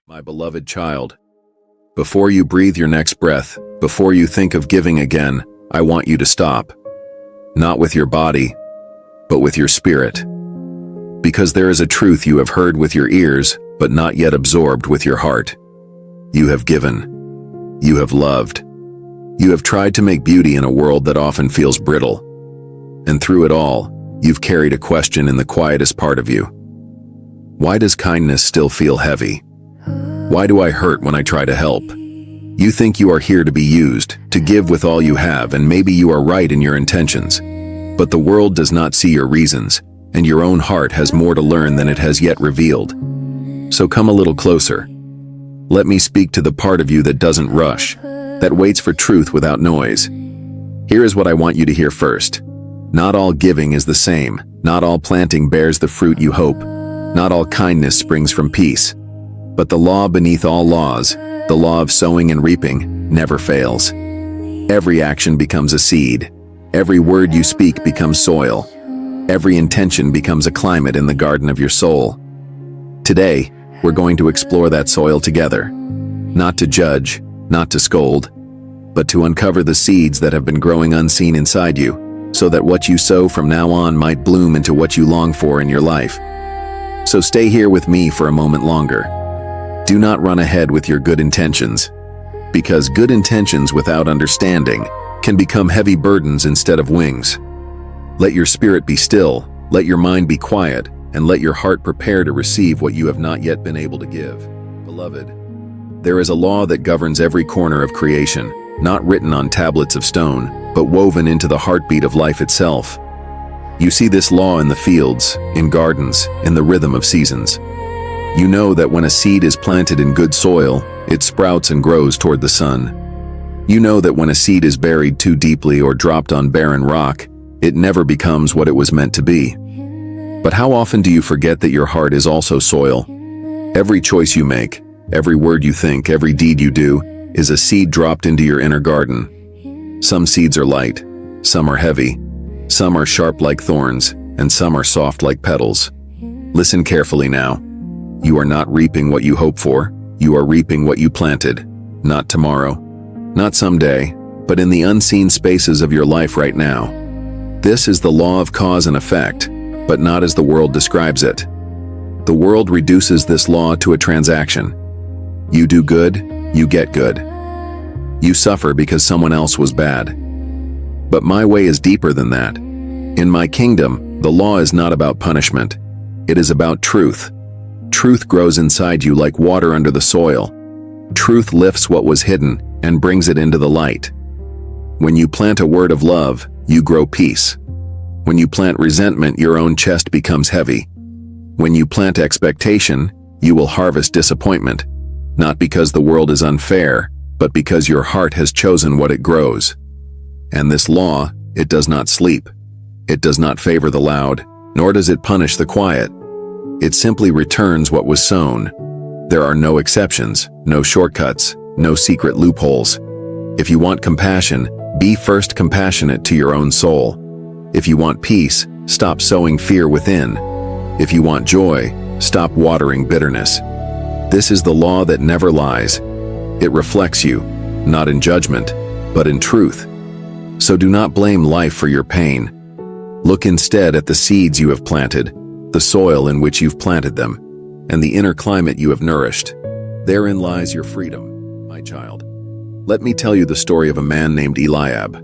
My beloved child, before you breathe your next breath, before you think of giving again, I want you to stop. Not with your body, but with your spirit. Because there is a truth you have heard with your ears, but not yet absorbed with your heart. You have given. You have loved. You have tried to make beauty in a world that often feels brittle. And through it all, you've carried a question in the quietest part of you. Why does kindness still feel heavy? Why do I hurt when I try to help? You think you are here to be used, to give with all you have, and maybe you are right in your intentions. But the world does not see your reasons, and your own heart has more to learn than it has yet revealed. So come a little closer. Let me speak to the part of you that doesn't rush, that waits for truth without noise. Here is what I want you to hear first. Not all giving is the same. Not all planting bears the fruit you hope. Not all kindness springs from peace. But the law beneath all laws, the law of sowing and reaping, never fails. Every action becomes a seed. Every word you speak becomes soil. Every intention becomes a climate in the garden of your soul. Today, we're going to explore that soil together. Not to judge, not to scold, but to uncover the seeds that have been growing unseen inside you, so that what you sow from now on might bloom into what you long for in your life. So stay here with me for a moment longer. Do not run ahead with your good intentions, because good intentions without understanding can become heavy burdens instead of wings. Let your spirit be still, let your mind be quiet, and let your heart prepare to receive what you have not yet been able to give. Beloved, there is a law that governs every corner of creation, not written on tablets of stone, but woven into the heartbeat of life itself. You see this law in the fields, in gardens, in the rhythm of seasons. You know that when a seed is planted in good soil, it sprouts and grows toward the sun. You know that when a seed is buried too deeply or dropped on barren rock, it never becomes what it was meant to be. But how often do you forget that your heart is also soil? Every choice you make, every word you think, every deed you do, is a seed dropped into your inner garden. Some seeds are light, some are heavy, some are sharp like thorns, and some are soft like petals. Listen carefully now. You are not reaping what you hope for, you are reaping what you planted. Not tomorrow, not someday, but in the unseen spaces of your life right now. This is the law of cause and effect, but not as the world describes it. The world reduces this law to a transaction. You do good, you get good. You suffer because someone else was bad. But my way is deeper than that. In my kingdom, the law is not about punishment. It is about truth. Truth grows inside you like water under the soil. Truth lifts what was hidden and brings it into the light. When you plant a word of love, you grow peace. When you plant resentment, your own chest becomes heavy. When you plant expectation, you will harvest disappointment, not because the world is unfair, but because your heart has chosen what it grows. And this law, it does not sleep. It does not favor the loud, nor does it punish the quiet. It simply returns what was sown. There are no exceptions, no shortcuts, no secret loopholes. If you want compassion, be first compassionate to your own soul. If you want peace, stop sowing fear within. If you want joy, stop watering bitterness. This is the law that never lies. It reflects you, not in judgment, but in truth. So do not blame life for your pain. Look instead at the seeds you have planted, the soil in which you've planted them, and the inner climate you have nourished. Therein lies your freedom, my child. Let me tell you the story of a man named Eliab,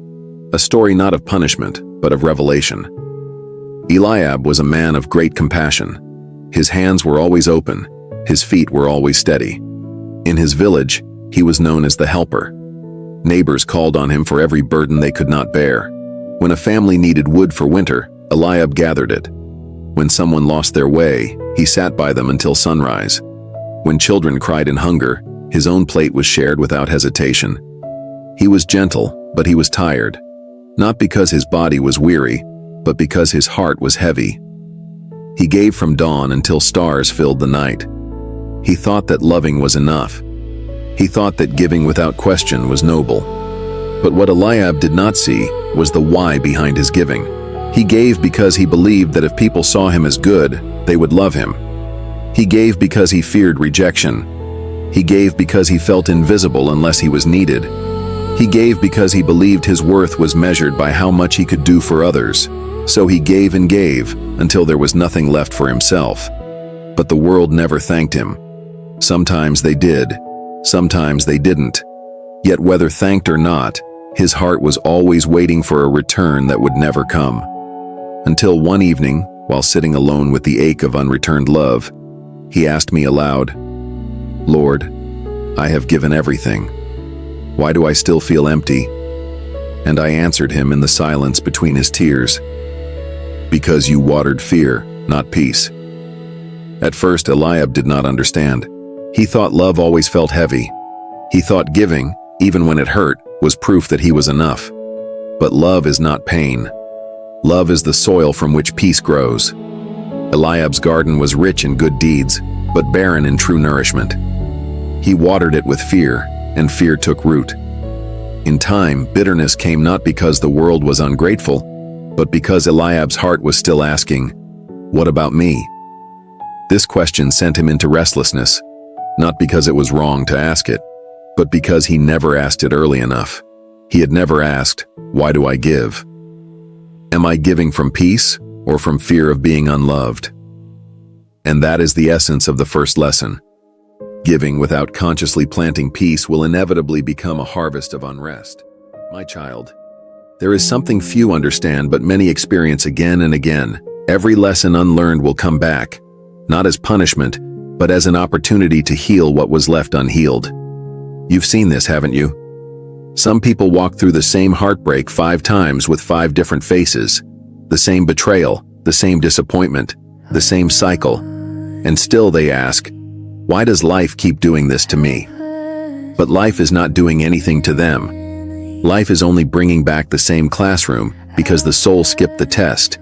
a story not of punishment, but of revelation. Eliab was a man of great compassion. His hands were always open, his feet were always steady. In his village, he was known as the helper. Neighbors called on him for every burden they could not bear. When a family needed wood for winter, Eliab gathered it. When someone lost their way, he sat by them until sunrise. When children cried in hunger, his own plate was shared without hesitation. He was gentle, but he was tired. Not because his body was weary, but because his heart was heavy. He gave from dawn until stars filled the night. He thought that loving was enough. He thought that giving without question was noble. But what Eliab did not see was the why behind his giving. He gave because he believed that if people saw him as good, they would love him. He gave because he feared rejection. He gave because he felt invisible unless he was needed. He gave because he believed his worth was measured by how much he could do for others. So he gave and gave until there was nothing left for himself. But the world never thanked him. Sometimes they did, sometimes they didn't. Yet whether thanked or not, his heart was always waiting for a return that would never come. Until one evening, while sitting alone with the ache of unreturned love, he asked me aloud, "Lord, I have given everything. Why do I still feel empty?" And I answered him in the silence between his tears, "Because you watered fear, not peace." At first, Eliab did not understand. He thought love always felt heavy. He thought giving, even when it hurt, was proof that he was enough. But love is not pain. Love is the soil from which peace grows. Eliab's garden was rich in good deeds, but barren in true nourishment. He watered it with fear, and fear took root. In time, bitterness came not because the world was ungrateful, but because Eliab's heart was still asking, "What about me?" This question sent him into restlessness, not because it was wrong to ask it, but because he never asked it early enough. He had never asked, "Why do I give? Am I giving from peace or from fear of being unloved?" And that is the essence of the first lesson. Giving without consciously planting peace will inevitably become a harvest of unrest. My child, there is something few understand but many experience again and again. Every lesson unlearned will come back, not as punishment, but as an opportunity to heal what was left unhealed. You've seen this, haven't you? Some people walk through the same heartbreak 5 times with 5 different faces, the same betrayal, the same disappointment, the same cycle, and still they ask, "Why does life keep doing this to me?" But life is not doing anything to them. Life is only bringing back the same classroom because the soul skipped the test.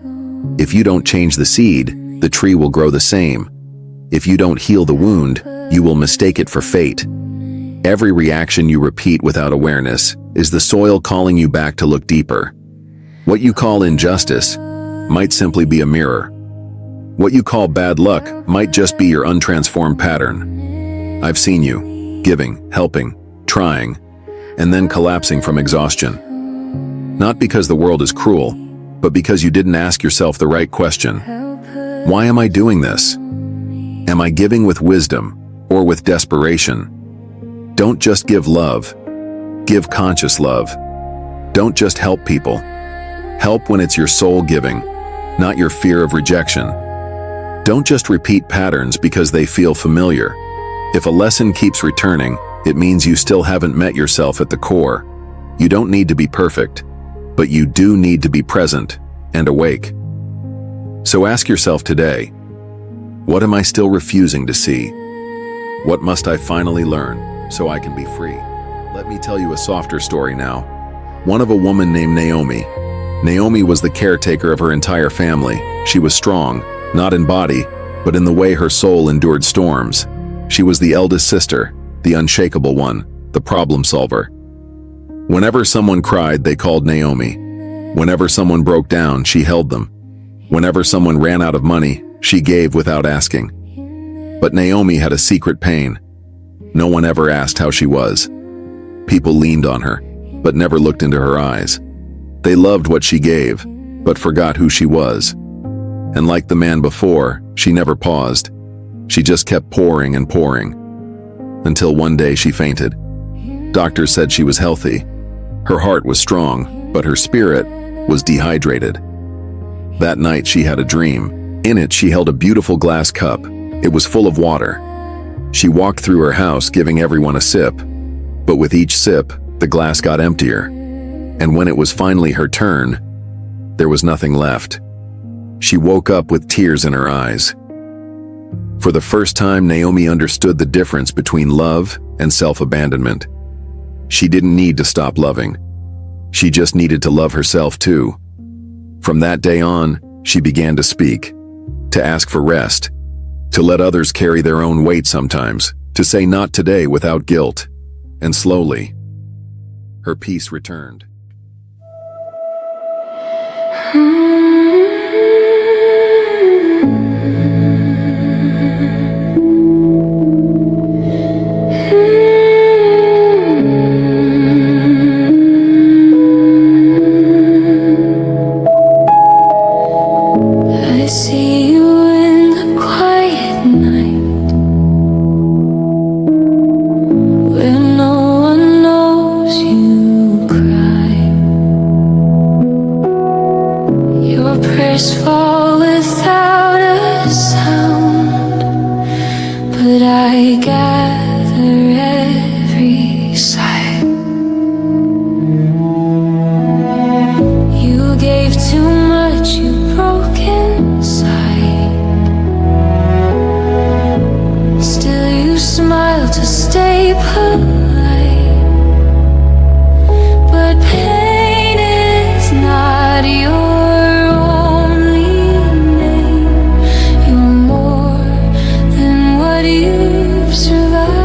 If you don't change the seed, the tree will grow the same. If you don't heal the wound, you will mistake it for fate. Every reaction you repeat without awareness is the soil calling you back to look deeper. What you call injustice might simply be a mirror. What you call bad luck might just be your untransformed pattern. I've seen you, giving, helping, trying, and then collapsing from exhaustion. Not because the world is cruel, but because you didn't ask yourself the right question. Why am I doing this? Am I giving with wisdom or with desperation? Don't just give love. Give conscious love. Don't just help people. Help when it's your soul giving, not your fear of rejection. Don't just repeat patterns because they feel familiar. If a lesson keeps returning, it means you still haven't met yourself at the core. You don't need to be perfect, but you do need to be present and awake. So ask yourself today, what am I still refusing to see? What must I finally learn so I can be free? Let me tell you a softer story now. One of a woman named Naomi. Naomi was the caretaker of her entire family. She was strong, not in body, but in the way her soul endured storms. She was the eldest sister, the unshakable one, the problem solver. Whenever someone cried, they called Naomi. Whenever someone broke down, she held them. Whenever someone ran out of money, she gave without asking. But Naomi had a secret pain. No one ever asked how she was. People leaned on her, but never looked into her eyes. They loved what she gave, but forgot who she was. And like the man before, she never paused. She just kept pouring and pouring. Until one day she fainted. Doctors said she was healthy. Her heart was strong, but her spirit was dehydrated. That night she had a dream. In it she held a beautiful glass cup. It was full of water. She walked through her house giving everyone a sip. But with each sip, the glass got emptier. And when it was finally her turn, there was nothing left. She woke up with tears in her eyes. For the first time, Naomi understood the difference between love and self-abandonment. She didn't need to stop loving. She just needed to love herself too. From that day on, she began to speak, to ask for rest, to let others carry their own weight sometimes, to say not today without guilt. And slowly, her peace returned. stay polite, but pain is not your only name. You're more than what you've survived.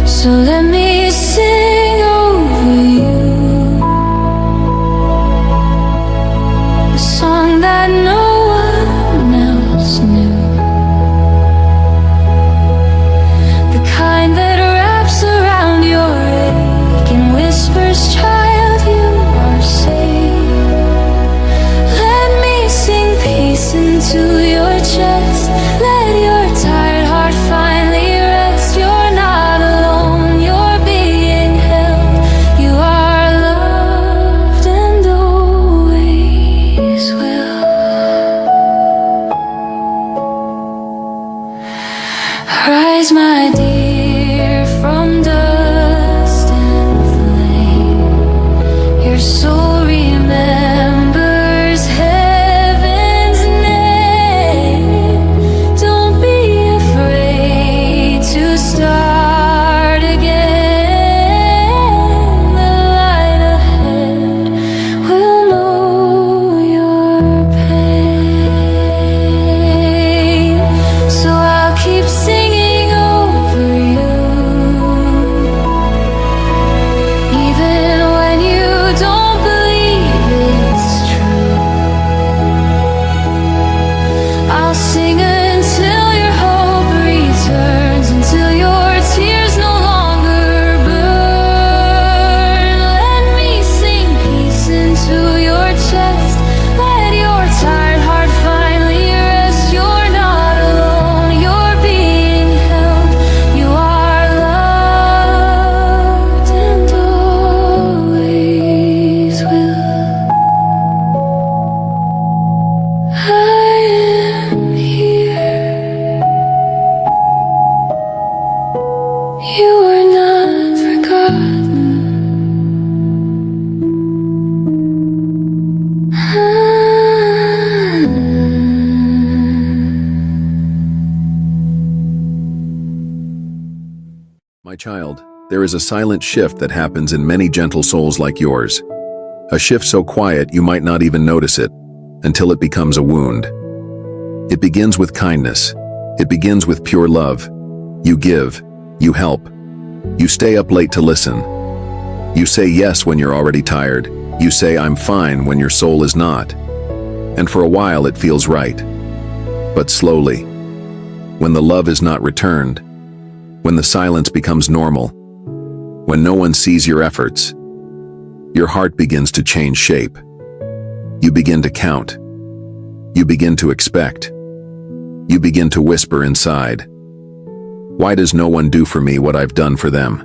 So let me sing over you a song that no one else knew, the kind that wraps around your ache and whispers, child, you are safe. Let me sing peace into your chest. Let your tired heart finally rest. You're not alone, you're being held. You are loved and always will. Rise, my dear, from dust and flame. Your soul remembers heaven's name. Don't be afraid to start again. The light ahead will know your pain. So I'll keep singing over you, even when you don't believe it's true. I'll sing until your hope returns, until your tears no longer burn. Let me sing peace into your chest. Let your tired heart finally rest. You're not alone, you're being held. You are loved and always will. I am here. You are not forgotten. My child, there is a silent shift that happens in many gentle souls like yours. A shift so quiet you might not even notice it, until it becomes a wound. It begins with kindness. It begins with pure love. You give. You help. You stay up late to listen. You say yes when you're already tired. You say I'm fine when your soul is not. And for a while it feels right. But slowly, when the love is not returned, when the silence becomes normal, when no one sees your efforts, your heart begins to change shape. You begin to count. You begin to expect. You begin to whisper inside, why does no one do for me what I've done for them?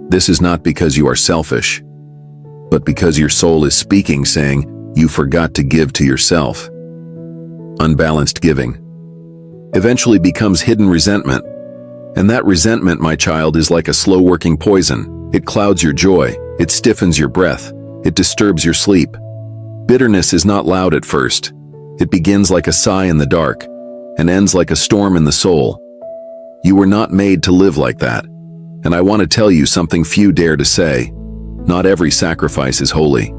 This is not because you are selfish, but because your soul is speaking, saying, you forgot to give to yourself. Unbalanced giving eventually becomes hidden resentment. And that resentment, my child, is like a slow-working poison. It clouds your joy. It stiffens your breath. It disturbs your sleep. Bitterness is not loud at first. It begins like a sigh in the dark and ends like a storm in the soul. You were not made to live like that. And I want to tell you something few dare to say. Not every sacrifice is holy.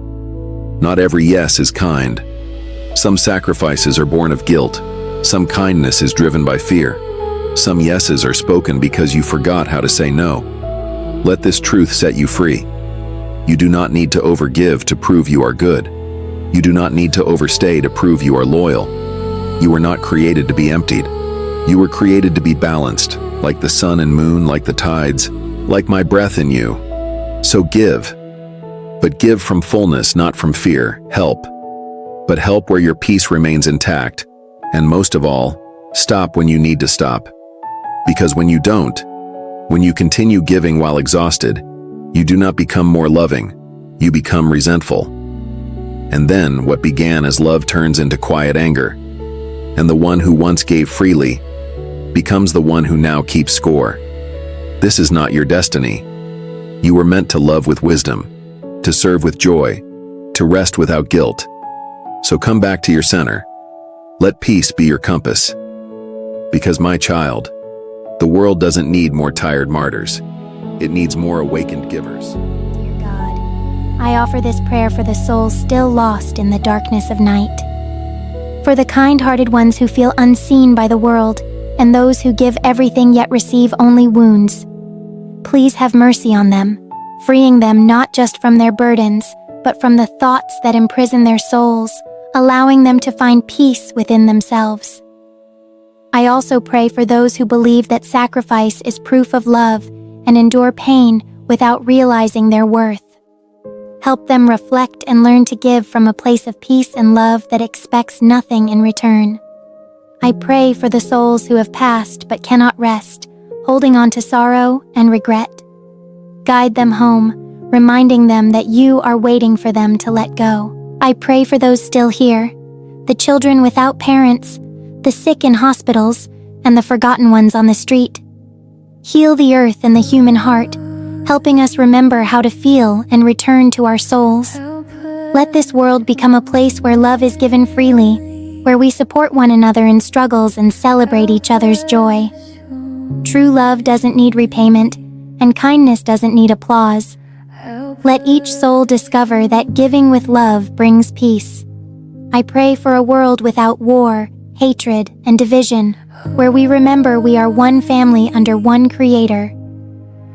Not every yes is kind. Some sacrifices are born of guilt. Some kindness is driven by fear. Some yeses are spoken because you forgot how to say no. Let this truth set you free. You do not need to overgive to prove you are good. You do not need to overstay to prove you are loyal. You were not created to be emptied. You were created to be balanced, like the sun and moon, like the tides, like my breath in you. So give. But give from fullness, not from fear. Help. But help where your peace remains intact. And most of all, stop when you need to stop. Because when you don't, when you continue giving while exhausted, you do not become more loving, you become resentful. And then what began as love turns into quiet anger, and the one who once gave freely becomes the one who now keeps score. This is not your destiny. You were meant to love with wisdom, to serve with joy, to rest without guilt. So come back to your center. Let peace be your compass. Because, my child, the world doesn't need more tired martyrs. It needs more awakened givers. Dear God, I offer this prayer for the souls still lost in the darkness of night. For the kind-hearted ones who feel unseen by the world, and those who give everything yet receive only wounds. Please have mercy on them, freeing them not just from their burdens, but from the thoughts that imprison their souls, allowing them to find peace within themselves. I also pray for those who believe that sacrifice is proof of love and endure pain without realizing their worth. Help them reflect and learn to give from a place of peace and love that expects nothing in return. I pray for the souls who have passed but cannot rest, holding on to sorrow and regret. Guide them home, reminding them that you are waiting for them to let go. I pray for those still here, the children without parents, the sick in hospitals, and the forgotten ones on the street. Heal the earth and the human heart, helping us remember how to feel and return to our souls. Let this world become a place where love is given freely, where we support one another in struggles and celebrate each other's joy. True love doesn't need repayment, and kindness doesn't need applause. Let each soul discover that giving with love brings peace. I pray for a world without war, hatred, and division, where we remember we are one family under one Creator.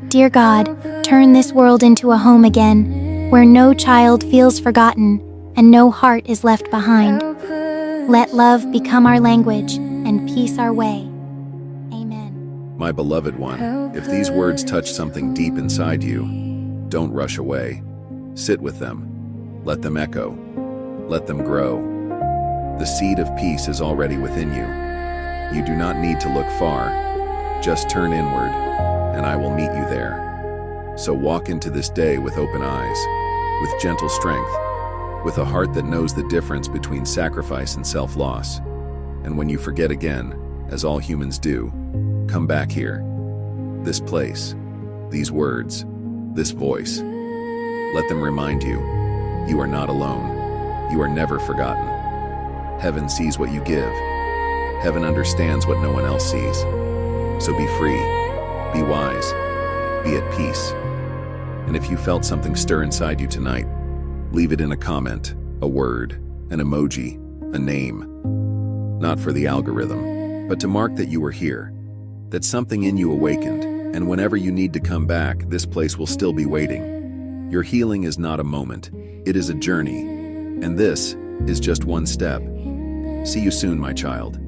Dear God, turn this world into a home again, where no child feels forgotten and no heart is left behind. Let love become our language and peace our way. Amen. My beloved one, if these words touch something deep inside you, don't rush away. Sit with them. Let them echo. Let them grow. The seed of peace is already within you. You do not need to look far. Just turn inward, and I will meet you there. So walk into this day with open eyes, with gentle strength, with a heart that knows the difference between sacrifice and self-loss. And when you forget again, as all humans do, come back here. This place, these words, this voice. Let them remind you, you are not alone. You are never forgotten. Heaven sees what you give. Heaven understands what no one else sees. So be free, be wise, be at peace. And if you felt something stir inside you tonight, leave it in a comment, a word, an emoji, a name. Not for the algorithm, but to mark that you were here, that something in you awakened, and whenever you need to come back, this place will still be waiting. Your healing is not a moment, it is a journey, and this is just one step. See you soon, my child.